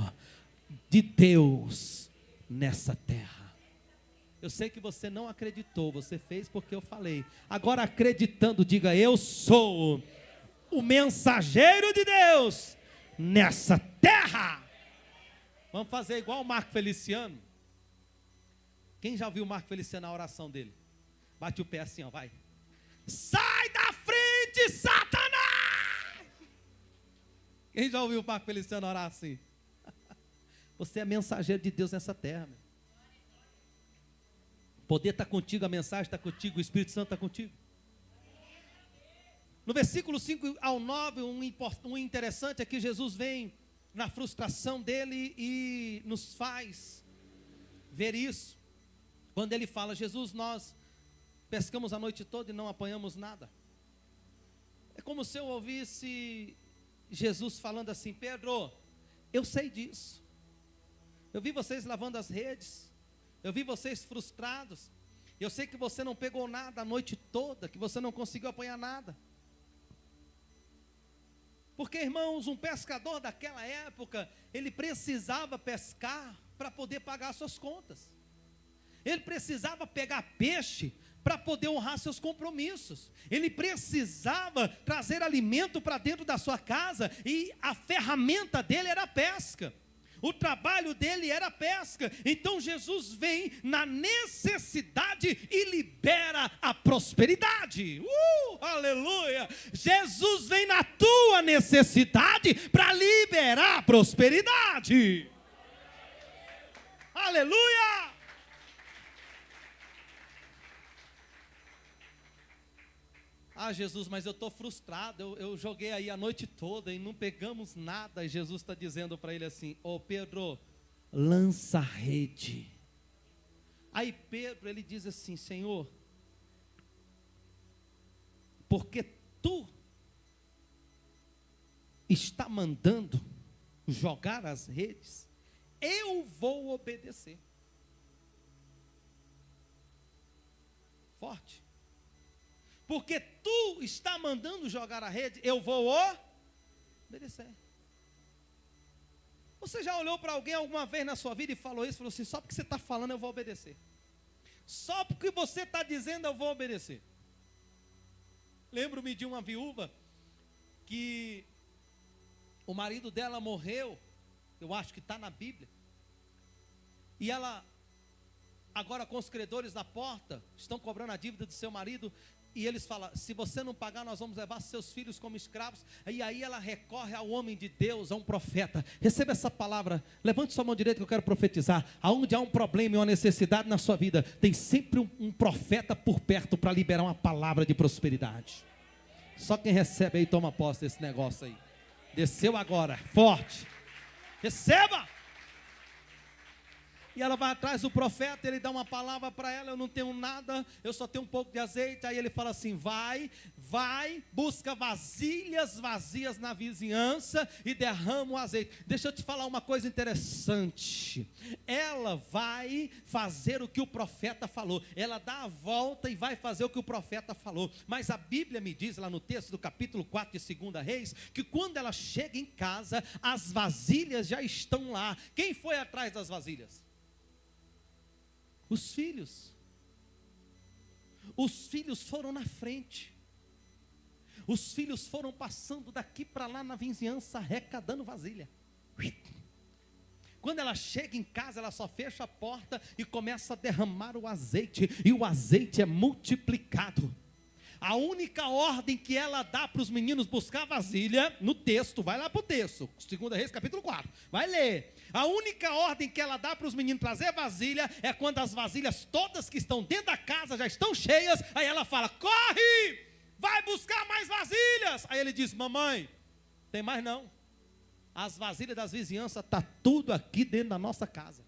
de Deus nessa terra. Eu sei que você não acreditou, você fez porque eu falei. Agora, acreditando, diga: eu sou o mensageiro de Deus nessa terra. Vamos fazer igual o Marco Feliciano. Quem já viu o Marco Feliciano na oração dele? Bate o pé assim, ó, vai. Sai da frente, Satanás! Quem já ouviu o Marco Feliciano orar assim? Você é mensageiro de Deus nessa terra. Meu. O poder está contigo, a mensagem está contigo, o Espírito Santo está contigo. No versículo 5 ao 9, um interessante é que Jesus vem na frustração dele e nos faz ver isso. Quando ele fala: Jesus, nós pescamos a noite toda e não apanhamos nada. É como se eu ouvisse Jesus falando assim: Pedro, eu sei disso. Eu vi vocês lavando as redes, eu vi vocês frustrados, eu sei que você não pegou nada a noite toda, que você não conseguiu apanhar nada. Porque, irmãos, um pescador daquela época, ele precisava pescar para poder pagar suas contas. Ele precisava pegar peixe para poder honrar seus compromissos. Ele precisava trazer alimento para dentro da sua casa, e a ferramenta dele era a pesca. O trabalho dele era pesca. Então Jesus vem na necessidade e libera a prosperidade. Aleluia! Jesus vem na tua necessidade para liberar a prosperidade. Aleluia! Ah, Jesus, mas eu estou frustrado, eu joguei aí a noite toda e não pegamos nada. E Jesus está dizendo para ele assim: ô Pedro, lança a rede. Aí Pedro, ele diz assim: Senhor, porque tu está mandando jogar as redes, eu vou obedecer. Forte. Porque tu está mandando jogar a rede, eu vou obedecer. Você já olhou para alguém alguma vez na sua vida e falou isso? Falou assim, só porque você está falando eu vou obedecer. Só porque você está dizendo eu vou obedecer. Lembro-me de uma viúva que o marido dela morreu, eu acho que está na Bíblia. E ela, agora com os credores na porta, estão cobrando a dívida do seu marido. E eles falam, se você não pagar, nós vamos levar seus filhos como escravos. E aí ela recorre ao homem de Deus, a um profeta. Receba essa palavra, levante sua mão direita que eu quero profetizar. Aonde há um problema e uma necessidade na sua vida, tem sempre um profeta por perto para liberar uma palavra de prosperidade. Só quem recebe aí toma posse desse negócio aí. Desceu agora, forte. Receba! E ela vai atrás do profeta, ele dá uma palavra para ela, eu não tenho nada, eu só tenho um pouco de azeite. Aí ele fala assim, vai, busca vasilhas vazias na vizinhança e derrama o azeite. Deixa eu te falar uma coisa interessante. Ela vai fazer o que o profeta falou, ela dá a volta e vai fazer o que o profeta falou. Mas a Bíblia me diz lá no texto do capítulo 4 de 2 Reis, que quando ela chega em casa, as vasilhas já estão lá. Quem foi atrás das vasilhas? Os filhos. Os filhos foram na frente. Os filhos foram passando daqui para lá na vizinhança, arrecadando vasilha. Quando ela chega em casa, ela só fecha a porta e começa a derramar o azeite. E o azeite é multiplicado. A única ordem que ela dá para os meninos buscar vasilha, no texto, vai lá para o texto, 2 Reis capítulo 4, vai ler. A única ordem que ela dá para os meninos trazer vasilha, é quando as vasilhas todas que estão dentro da casa já estão cheias, aí ela fala, corre, vai buscar mais vasilhas. Aí ele diz, mamãe, tem mais não, as vasilhas das vizinhanças, está tudo aqui dentro da nossa casa.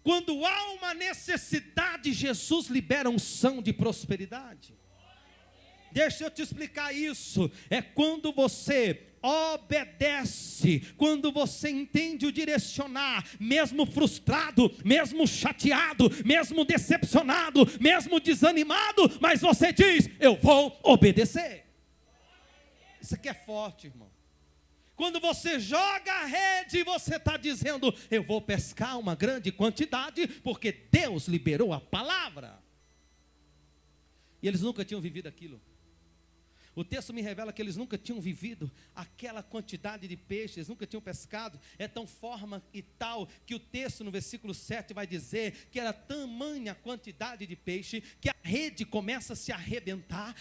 Quando há uma necessidade, Jesus libera unção de prosperidade. Deixa eu te explicar isso. É quando você obedece, quando você entende o direcionar, mesmo frustrado, mesmo chateado, mesmo decepcionado, mesmo desanimado, mas você diz, eu vou obedecer. Isso aqui é forte, irmão. Quando você joga a rede, você está dizendo, eu vou pescar uma grande quantidade, porque Deus liberou a palavra. E eles nunca tinham vivido aquilo. O texto me revela que eles nunca tinham vivido aquela quantidade de peixes, nunca tinham pescado. É tão forma e tal, que o texto no versículo 7 vai dizer, que era tamanha a quantidade de peixe, que a rede começa a se arrebentar,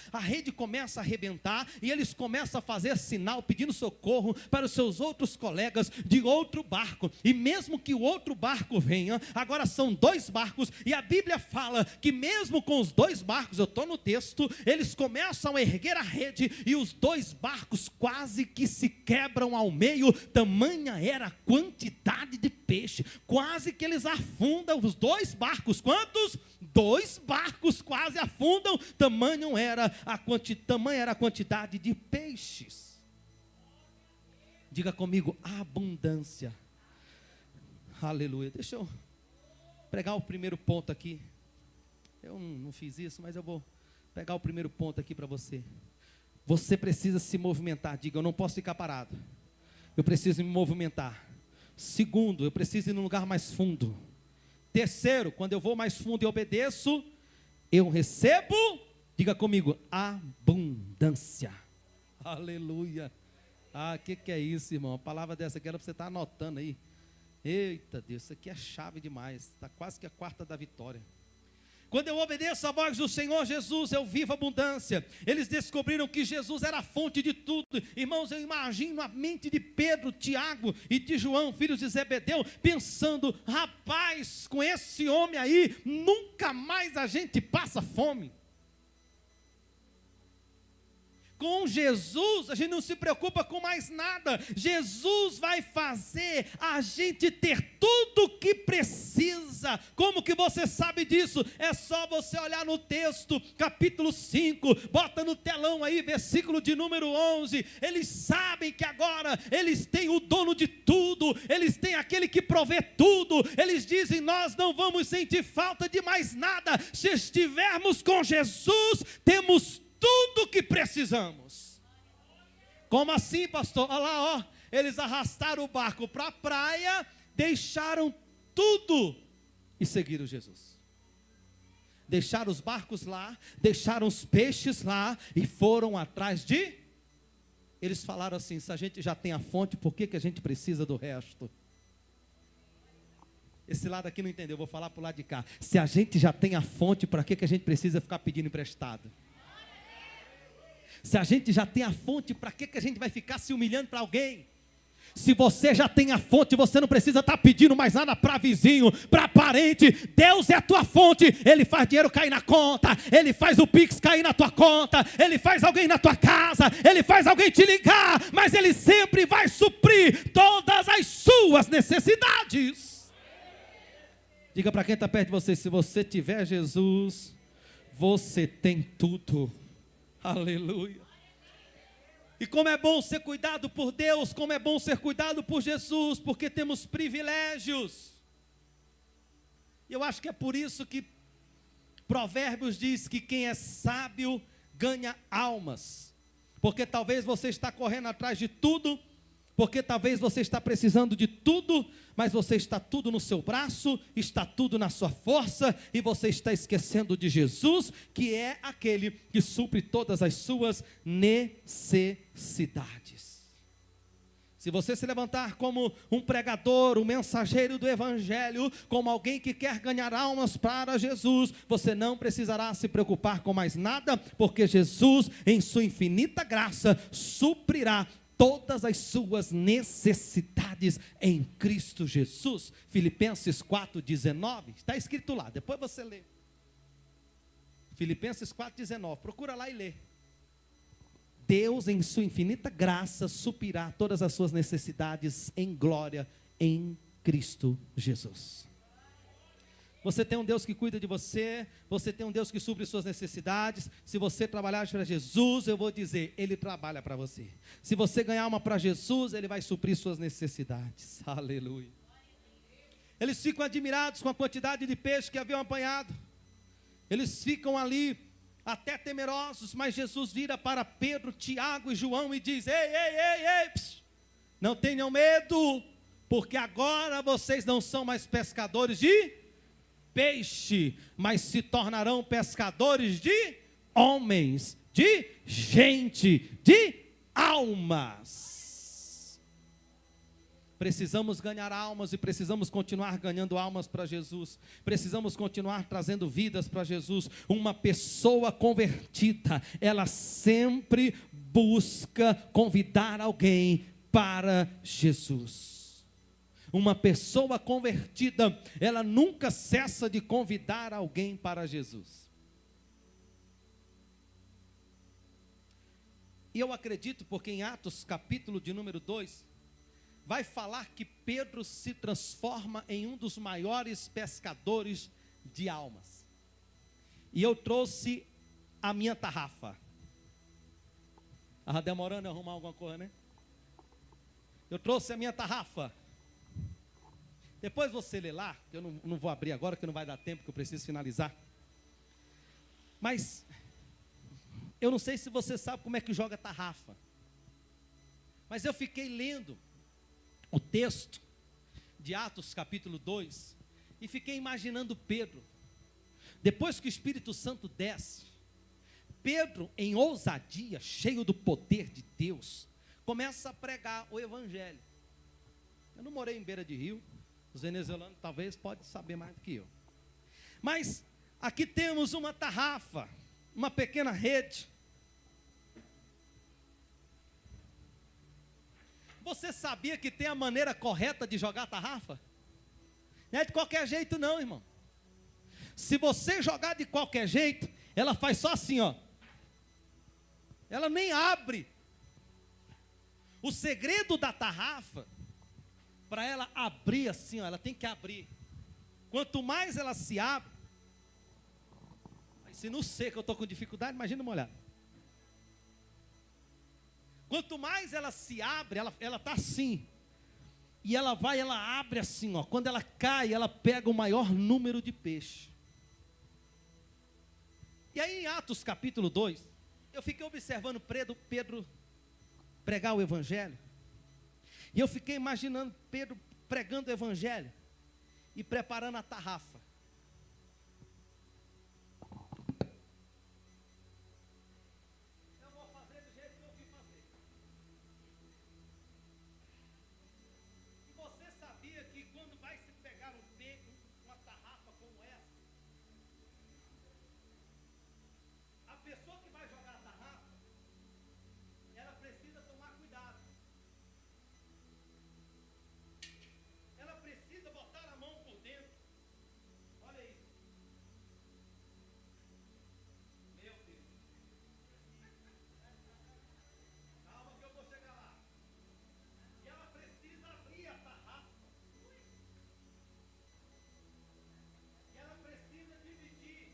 e eles começam a fazer sinal, pedindo socorro para os seus outros colegas de outro barco. E mesmo que o outro barco venha, agora são 2 barcos, e a Bíblia fala que mesmo com os 2 barcos, eu estou no texto, eles começam a erguer a rede, e os 2 barcos quase que se quebram ao meio, tamanha era a quantidade de peixe, quase que eles afundam os 2 barcos, quantos? 2 barcos quase afundam, tamanha era a quantidade de peixes. Diga comigo, abundância. Aleluia. Deixa eu pregar o primeiro ponto aqui. Eu não fiz isso, mas eu vou pegar o primeiro ponto aqui para você. Você precisa se movimentar. Diga, eu não posso ficar parado. Eu preciso me movimentar. Segundo, eu preciso ir num lugar mais fundo. Terceiro, quando eu vou mais fundo e obedeço, eu recebo, diga comigo, abundância. Aleluia. Ah, que é isso, irmão? A palavra dessa aqui era para você estar anotando aí. Eita Deus, isso aqui é chave demais. Está quase que a quarta da vitória. Quando eu obedeço a voz do Senhor Jesus, eu vivo abundância. Eles descobriram que Jesus era a fonte de tudo. Irmãos, eu imagino a mente de Pedro, Tiago e de João, filhos de Zebedeu, pensando, rapaz, com esse homem aí, nunca mais a gente passa fome. Com Jesus, a gente não se preocupa com mais nada. Jesus vai fazer a gente ter tudo o que precisa. Como que você sabe disso? É só você olhar no texto, capítulo 5, bota no telão aí, versículo de número 11. Eles sabem que agora eles têm o dono de tudo, eles têm aquele que provê tudo. Eles dizem: nós não vamos sentir falta de mais nada. Se estivermos com Jesus, temos tudo o que precisamos. Como assim, pastor? Olha lá, ó. Eles arrastaram o barco para a praia, deixaram tudo e seguiram Jesus. Deixaram os barcos lá, deixaram os peixes lá e foram atrás de... Eles falaram assim: se a gente já tem a fonte, por que a gente precisa do resto? Esse lado aqui não entendeu, vou falar para o lado de cá. Se a gente já tem a fonte, para que a gente precisa ficar pedindo emprestado? Se a gente já tem a fonte, para que a gente vai ficar se humilhando para alguém? Se você já tem a fonte, você não precisa estar pedindo mais nada para vizinho, para parente. Deus é a tua fonte. Ele faz dinheiro cair na conta, Ele faz o Pix cair na tua conta, Ele faz alguém na tua casa, Ele faz alguém te ligar, mas Ele sempre vai suprir todas as suas necessidades. Diga para quem está perto de você: se você tiver Jesus, você tem tudo. Aleluia. E como é bom ser cuidado por Deus, como é bom ser cuidado por Jesus, porque temos privilégios. Eu acho que é por isso que Provérbios diz que quem é sábio ganha almas. Porque talvez você está correndo atrás de tudo, porque talvez você está precisando de tudo, mas você está tudo no seu braço, está tudo na sua força, e você está esquecendo de Jesus, que é aquele que supre todas as suas necessidades. Se você se levantar como um pregador, um mensageiro do Evangelho, como alguém que quer ganhar almas para Jesus, você não precisará se preocupar com mais nada, porque Jesus, em sua infinita graça, suprirá todas as suas necessidades em Cristo Jesus. Filipenses 4,19, está escrito lá, depois você lê. Filipenses 4,19, procura lá e lê. Deus, em sua infinita graça, suprirá todas as suas necessidades em glória em Cristo Jesus. Você tem um Deus que cuida de você, você tem um Deus que supre suas necessidades. Se você trabalhar para Jesus, eu vou dizer, Ele trabalha para você. Se você ganhar uma para Jesus, Ele vai suprir suas necessidades. Aleluia. Eles ficam admirados com a quantidade de peixe que haviam apanhado. Eles ficam ali até temerosos, mas Jesus vira para Pedro, Tiago e João e diz: ei, não tenham medo, porque agora vocês não são mais pescadores de peixe, mas se tornarão pescadores de homens, de gente, de almas. Precisamos ganhar almas e precisamos continuar ganhando almas para Jesus. Precisamos continuar trazendo vidas para Jesus. Uma pessoa convertida, ela sempre busca convidar alguém para Jesus. Uma pessoa convertida, ela nunca cessa de convidar alguém para Jesus. E eu acredito, porque em Atos capítulo de número 2, vai falar que Pedro se transforma em um dos maiores pescadores de almas. E eu trouxe a minha tarrafa. Estava demorando a arrumar alguma coisa, né? Eu trouxe a minha tarrafa. Depois você lê lá, eu não vou abrir agora, que não vai dar tempo, que eu preciso finalizar. Mas, eu não sei se você sabe como é que joga tarrafa. Mas eu fiquei lendo o texto de Atos capítulo 2, e fiquei imaginando Pedro. Depois que o Espírito Santo desce, Pedro, em ousadia, cheio do poder de Deus, começa a pregar o Evangelho. Eu não morei em beira de rio. Os venezuelanos talvez podem saber mais do que eu. Mas aqui temos uma tarrafa, uma pequena rede. Você sabia que tem a maneira correta de jogar tarrafa? Não é de qualquer jeito não, irmão. Se você jogar de qualquer jeito, ela faz só assim, ó. Ela nem abre. O segredo da tarrafa, para ela abrir assim, ó, ela tem que abrir. Quanto mais ela se abre, se não sei que eu estou com dificuldade, imagina molhar. Quanto mais ela se abre, ela está assim. E ela abre assim, ó. Quando ela cai, ela pega o maior número de peixe. E aí em Atos capítulo 2, eu fiquei observando Pedro pregar o evangelho. E eu fiquei imaginando Pedro pregando o evangelho e preparando a tarrafa. Eu vou fazer do jeito que eu vi fazer. E você sabia que quando vai se pegar uma tarrafa como essa, a pessoa que vai jogar a tarrafa, ela precisa tomar cuidado. Ela precisa botar a mão por dentro. Olha isso. Meu Deus. Calma que eu vou chegar lá. E ela precisa abrir a tarrafa. E ela precisa dividir.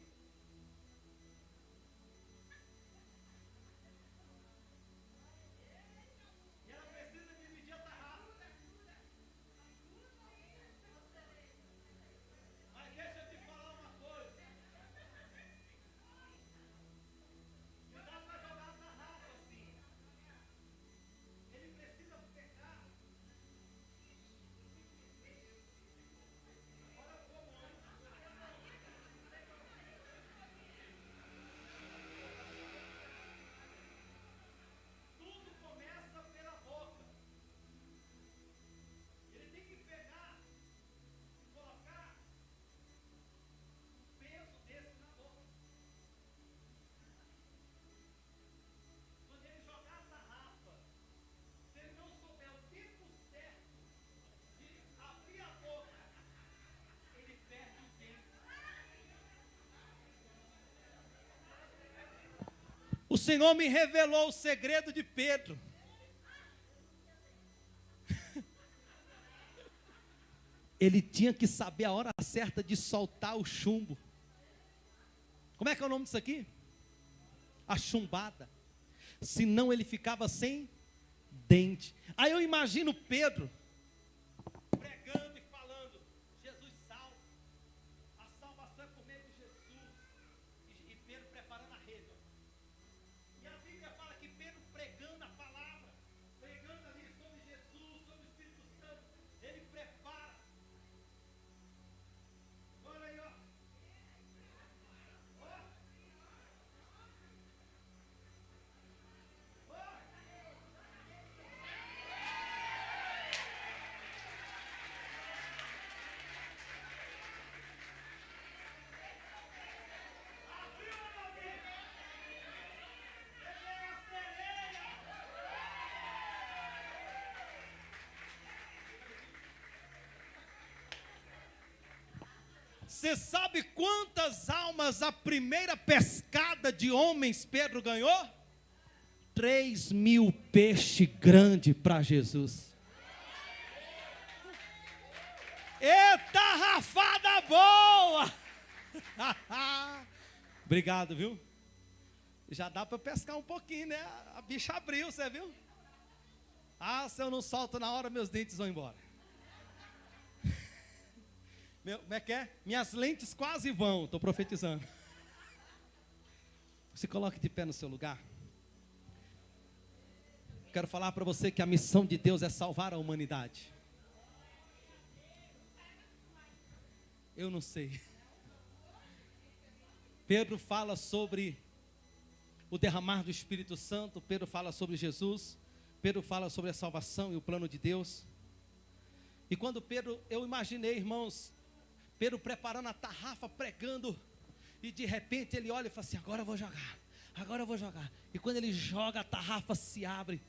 E ela precisa dividir a tarrafa. Mas deixa eu te falar uma coisa. Não dá para jogar a tarrafa assim. Ele precisa pegar. Olha como tudo começa pela boca. Ele tem que pegar e colocar o peso desse na boca. Quando ele jogar a tarrafa, se ele não souber o tempo certo de abrir a boca, ele perde o tempo. O Senhor me revelou o segredo de Pedro. Ele tinha que saber a hora certa de soltar o chumbo. Como é que é o nome disso aqui? A chumbada. Senão ele ficava sem dente. Aí eu imagino Pedro pregando e falando: Jesus salva. A salvação é por meio de Jesus. E Pedro preparando a rede. E a Bíblia fala que Pedro pregando a palavra, pregando ali sobre Jesus, sobre o Espírito Santo, ele prepara. Olha aí, ó. Você sabe quantas almas a primeira pescada de homens Pedro ganhou? 3.000 peixes grandes para Jesus. Eita, rafada boa! Obrigado, viu? Já dá para pescar um pouquinho, né? A bicha abriu, você viu? Ah, se eu não solto na hora, meus dentes vão embora. Como é que é? Minhas lentes quase vão, estou profetizando. Se coloque de pé no seu lugar. Quero falar para você que a missão de Deus é salvar a humanidade. Eu não sei. Pedro fala sobre o derramar do Espírito Santo. Pedro fala sobre Jesus. Pedro fala sobre a salvação e o plano de Deus. E quando Pedro, eu imaginei, irmãos, Pedro preparando a tarrafa, pregando, e de repente ele olha e fala assim: agora eu vou jogar, agora eu vou jogar. E quando ele joga, a tarrafa se abre.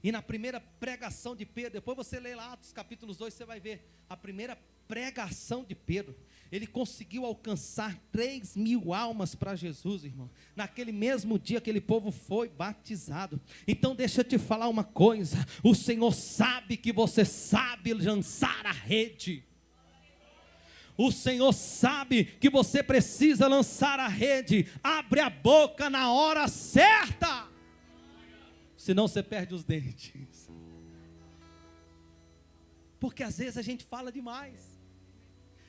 E na primeira pregação de Pedro, depois você lê lá Atos capítulo 2, você vai ver a primeira pregação de Pedro. Ele conseguiu alcançar 3.000 almas para Jesus, irmão. Naquele mesmo dia aquele povo foi batizado. Então deixa eu te falar uma coisa. O Senhor sabe que você sabe lançar a rede. O Senhor sabe que você precisa lançar a rede. Abre a boca na hora certa. Senão você perde os dentes. Porque às vezes a gente fala demais.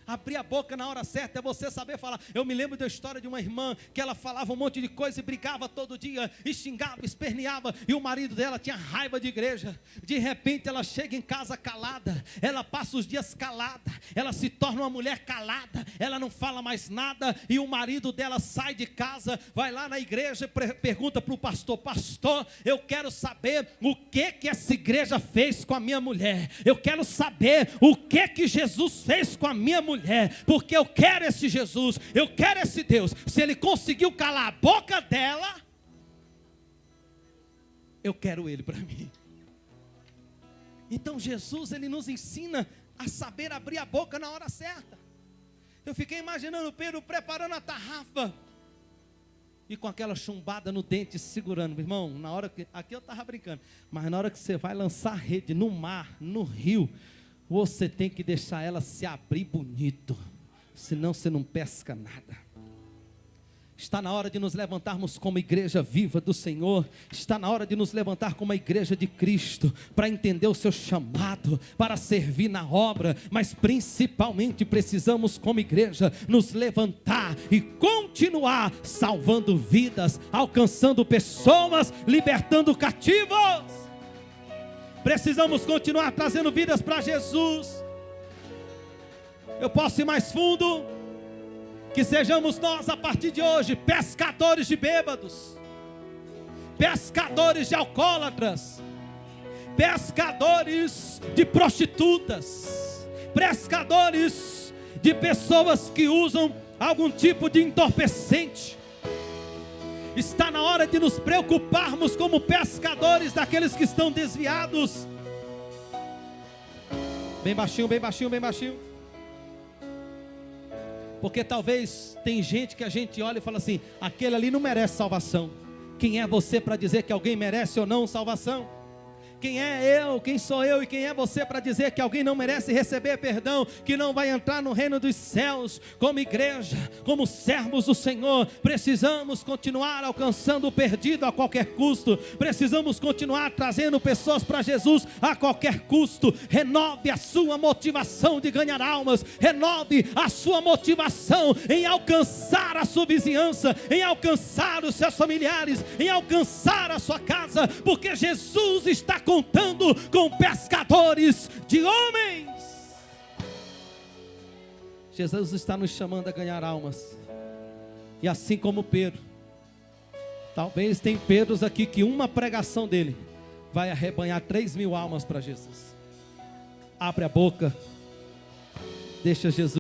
Abrir a boca na hora certa é você saber falar. Eu me lembro da história de uma irmã que ela falava um monte de coisa e brigava todo dia, e xingava, esperneava, e o marido dela tinha raiva de igreja. De repente ela chega em casa calada, ela passa os dias calada, ela se torna uma mulher calada, ela não fala mais nada, e o marido dela sai de casa, vai lá na igreja e pergunta para o pastor: pastor, eu quero saber o que essa igreja fez com a minha mulher, eu quero saber o que Jesus fez com a minha mulher, porque eu quero esse Jesus, eu quero esse Deus. Se ele conseguiu calar a boca dela, eu quero ele para mim. Então Jesus, ele nos ensina a saber abrir a boca na hora certa. Eu fiquei imaginando Pedro preparando a tarrafa e com aquela chumbada no dente segurando. Meu irmão, na hora que, aqui eu estava brincando, mas na hora que você vai lançar a rede no mar, no rio, você tem que deixar ela se abrir bonito, senão você não pesca nada. Está na hora de nos levantarmos como igreja viva do Senhor. Está na hora de nos levantar como a igreja de Cristo, para entender o seu chamado, para servir na obra. Mas principalmente precisamos como igreja nos levantar e continuar salvando vidas, alcançando pessoas, libertando cativos. Precisamos continuar trazendo vidas para Jesus. Eu posso ir mais fundo. Que sejamos nós a partir de hoje pescadores de bêbados, pescadores de alcoólatras, pescadores de prostitutas, pescadores de pessoas que usam algum tipo de entorpecente. Está na hora de nos preocuparmos como pescadores daqueles que estão desviados. Bem baixinho, bem baixinho, bem baixinho. Porque talvez tem gente que a gente olha e fala assim: aquele ali não merece salvação. Quem é você para dizer que alguém merece ou não salvação? Quem é eu, quem sou eu e quem é você para dizer que alguém não merece receber perdão, que não vai entrar no reino dos céus? Como igreja, como servos do Senhor, precisamos continuar alcançando o perdido a qualquer custo. Precisamos continuar trazendo pessoas para Jesus a qualquer custo. Renove a sua motivação de ganhar almas, renove a sua motivação em alcançar a sua vizinhança, em alcançar os seus familiares, em alcançar a sua casa, porque Jesus está contando com pescadores de homens. Jesus está nos chamando a ganhar almas. E assim como Pedro, talvez tem Pedros aqui que uma pregação dele vai arrebanhar 3.000 almas para Jesus. Abre a boca, deixa Jesus